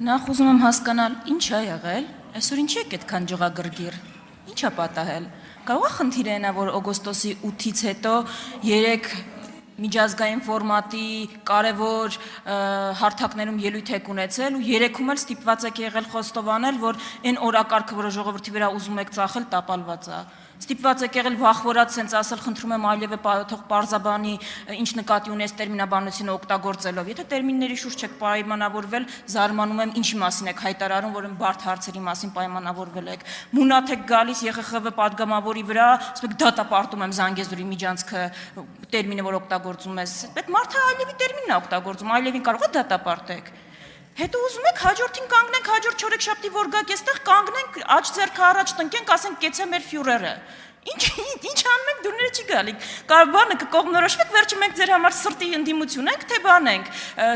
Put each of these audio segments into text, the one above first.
Նախ ուզում եմ հասկանալ, ինչ է եղել, այսօր ինչի եք այդքան ջղագրգիռ, ինչ է պատահել, կարող է խնդիրը նա, որ օգոստոսի 8-ից հետո 3 միջազգային ֆորմատի կարևոր հարթակներում ելույթ եք ունեցել ու 3-ում էլ ստիպված եք եղել խոստովանել, որ այն օրակարգը, որը ժողովրդի վրա ուզում եք ծախել, տապալված է։ Ստիպված եք եղել վախվորած սենց ասել, խնդրում եմ այլևէ թող պարզաբանի, ինչ նկատի ունես տերմինաբանությունը օգտագործելով։ Եթե տերմինների շուրջ եք պայմանավորվել, զարմանում եմ ինչի մասին եք հայտարարում, որ բարդ հարցերի մասին պայմանավորվել եք։ Մունաթ եք գալիս ԵԽԽՎ падգամավորի վրա, ասում եք դատապարտում եմ Զանգեզուրի միջանցքը, տերմինը, որ օգտագործում ես։ Այդ մարդը այլևի տերմինն է օգտագործում, այլևին կարող է դատապարտեք։ Հետո ուզում եք հաջորդին կանգնենք, հաջորդ չորեքշաբթի որ գաք այստեղ կանգնենք, աջ ձեռքը առաջ տնկենք, ասենք կեցե մեր ֆյուրերը։ Ինչ անում եք, դուրները չի գալիք։ Բանը կկողմնորոշվեք, վերջը մենք ձեր համար սրտի ընդդիմություն ենք, թե բանենք,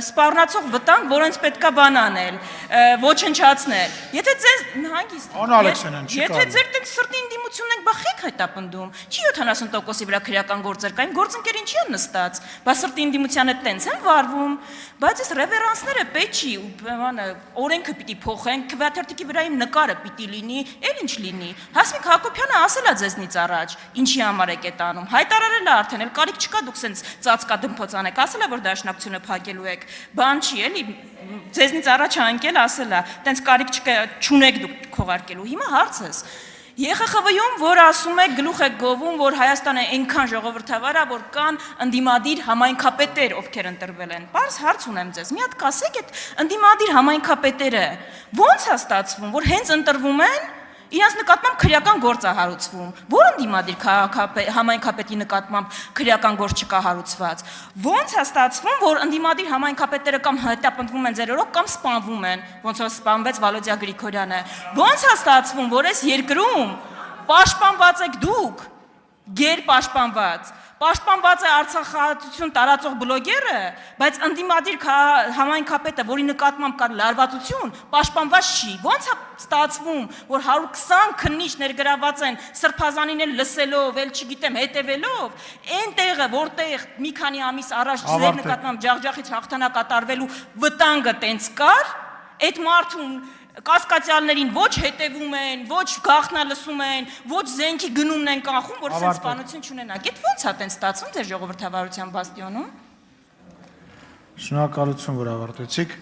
սպառնացող վտանգ, որոնց պետքա բան անել, ոչնչացնել։ Եթե ձեզ հանգիստ։ Եթե ձեր տենց սրտի ընդդիմությունն եք, բա խեք հետապնդում։ Չի 70%-ի վրա քրեական գործեր կային, գործընկեր ինչի են նստած։ Բա սրտի ընդդիմության հետ տենց են վարվում։ Բայց այս ռևերանսները պետք չի, բանը օրենքը պիտի փոխենք, քվեաթերթիկի վրա իմ նկարը պիտի լինի, էլ ինչ լինի։ Հասմիկ Հակոբյանը ասել է ձեզնից առաջ, ինչի համար եք այդ անում։ Հայտարարել է արդեն, էլ կարիք չկա դուք սենց ծածկա դմփոց անեք, ասել է որ դաշնակցությունը փակելու եք։ Բան չի էլի, ձեզնից առաջ անկել ասել է, տենց կարիք չկա, չունեք դուք քողարկելու։ Հիմա հարցս ԵԽԽՎ-ում, որ ասում եք, գլուխ եք գովում, որ Հայաստանը այնքան ժողովրդավար է, որ կան ընդդիմադիր համայնքապետեր, ովքեր ընտրվել են։ Պարզ հարց ունեմ ձեզ, մի հատ կասեք այդ ընդդիմադիր համայնքապետերը ո՞նց է ստացվում, որ հենց ընտրվում են, իրենց նկատմամբ քրեական գործ է հարուցվում։ Որ ընդդիմադիր համայնքապետի նկատմամբ քրեական գործ չկա հարուցված։ Ո՞նց է ստացվում, որ ընդդիմադիր համայնքապետերը կամ հետապնդվում են ձեր օրոք կամ սպանվում են, ոնց որ սպանվեց Վալոդիա Գրիգորյանը։ Ո՞նց է ստացվում, որ այս երկրում պաշտպանված եք դուք, գերպաշտպանված։ Պաշտպանված է Արցախահայություն տարածող բլոգերը, բայց ընդդիմադիր համայնքապետը, որի նկատմամբ կար լարվածություն, պաշտպանված չի։ Ոնց է ստացվում, որ 120 քննիչ ներգրաված են սրբազանին էլ լսելով, էլ չգիտեմ, հետևելով, այն տեղը, որտեղ մի քանի ամիս առաջ ձեր նկատմամբ ջախջախից հաղթանակ կատարվելու վտանգը տենց կար, այդ մարդուն կասկածյալներին ոչ հետևում են, ոչ գաղտնա լսում են, ոչ զենքի գնումն են կանխում, որ սենց սպանություն չունենակ։ Այդ ո՞նց է տենց ստացվում ձեր ժողովրդավարության բաստիոնում։ Շնորհակալություն, որ ավարտեցիք։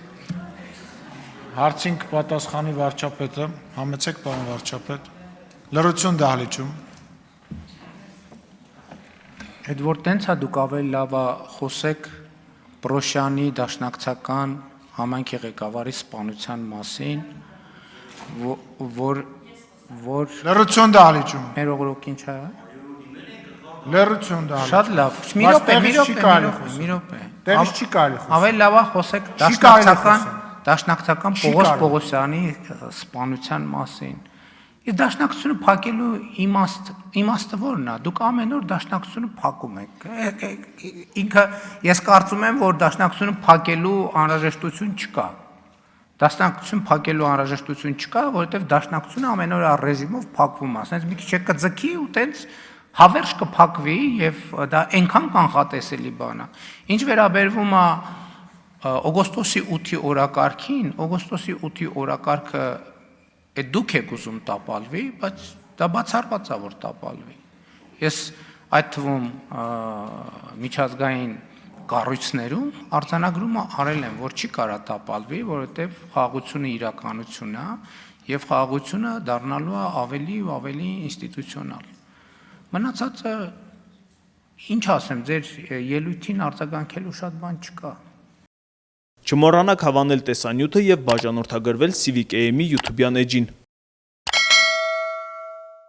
Հարցին կպատասխանի վարչապետը, համեցեք պարոն վարչապետ։ Լրություն դահլիճում։ Այդ որ տենց է դուք ավելի լավ խոսեք Պրոշյանի դաշնակցական համայնքի ղեկավարի սպանության մասին, որ լրություն դահլիճում։ մեր օգրոք ինչ է։ Լրություն դահլիճում։ Շատ լավ։ Մի րոպե։ Տեղից չի կարելի խոսել։ Ավելի լավ է խոսեք դաշնակցական Պողոս Պողոսյանի սպանության մասին։ Իսկ դաշնակցությունը փակելու իմաստը ո՞րն է։ Դուք ամեն օր դաշնակցությունը փակում եք։ Ինքը ես կարծում եմ, որ դաշնակցությունը փակելու անհրաժեշտություն չկա։ Դաշնակցություն փակելու անհրաժեշտություն չկա, որովհետև դաշնակցությունը ամեն օր ռեժիմով փակվում է։ Ասենց մի քիչ կձգի ու տենց հավերժ կփակվի եւ դա այնքան կանխատեսելի բան է։ Ինչ վերաբերվում է օգոստոսի 8-ի օրակարգին, օգոստոսի 8-ի օրակարգը դուք եք ուզում տապալվի, բայց դա բացառված է, որ տապալվի։ Ես այդ թվում միջազգային կառույցներում արձանագրումը արել եմ, որ չի կարա տապալվի, որովհետև խաղաղությունը իրականություն է եւ խաղաղությունը դառնալու է ավելի ու ավելի ինստիտուցիոնալ։ Մնացածը ինչ ասեմ, ձեր ելույթին արձագանքելու շատ բան չկա։ Չմոռանաք հավանել տեսանյութը և բաժանորդագրվել Civic AM-ի YouTube-յան էջին։